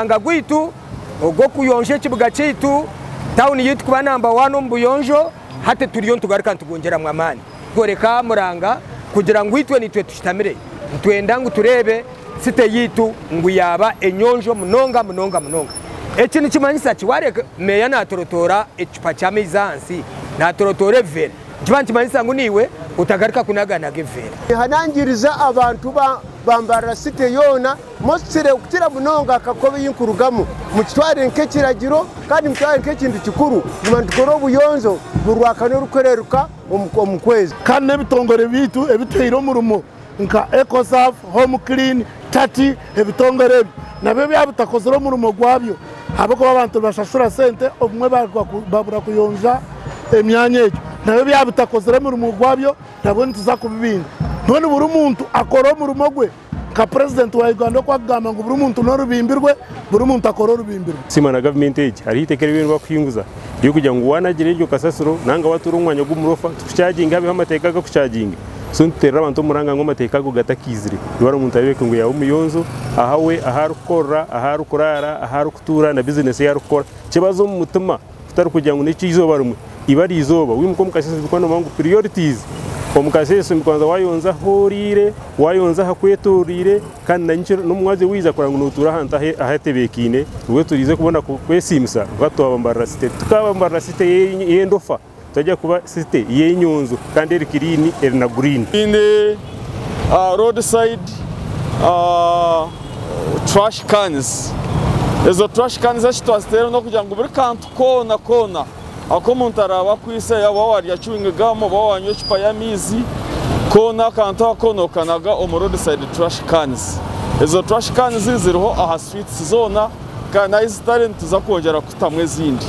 muranga gwitu ogwo kuyonje kibuga cyitu town yitu kuba number 1 mu buyonjo hate turiyo tugaruka tugongera mwamani goreka muranga kugira ngo itwe nitwe tushitamire twenda ngo turebe site yitu ngo yaba enyonjo munonga ekintu kimanyisa kiware meya natorotora ecupa cya mizansi natorotore vere kibanti kimanyisa ngo niwe utagaruka kunagana gevere hanangiriza abantu bambara site yona mosire kutira munonga akakobe yinkurugamo mutware nkekiragiro kandi mutware nkekintu kikuru nimandukoro buyonzo burwaka no rukoreruka omukwezi kandi nebitongore bitu ebiteyiro murumo nka EcoSafe Home Clean tati ebitongore nabe byabutakozero murumo gwabyo habako abantu bashashura sente omwe babura kuyonja emyanya ekyo nabe byabutakozero murumo gwabyo nabo ntuza kubibinga none buri muntu akora murumo gwe ka president wa Uganda kwa gama ngo buri muntu no rubimbirwe buri muntu akora rubimbirwe simana government age hari itekere ibintu bakuyunguza yo kugira ngo wanagire iryo kasasiro nanga waturumwanya gumurofa tucharging habe amateka ga kucharging so ntera abantu muranga ngo amateka go gatakizire ibara umuntu areke ngo yawo muyonzo ahawe aharukora aharukurara aharukutura na business yarukora kibazo mu mutima tutari kugira ngo n'iki izoba rumwe ibari izoba wimuko mukasese bikwana mangu priorities omukasese mukwanza wayonza horire wayonza hakweturire kandi nanyicho numwaze wiza kuranga nutura hanta ahatebekine ubwo turize kubona kwesimsa batwabambara site tukabambara site yendofa tajya kuba site yenyonzo kandi erikirini erina green in the roadside trash cans ezo trash cans ashitwastero no kugira ngo buri kantu kona ako muntu araba kwise yaba wari yacuwingagamo bawanywe chupa ya mizi kona kantu akonokanaga on roadside trash cans ezo trash cans ziriho aha streets zona kana izitare tuza kongera kutamwe zindi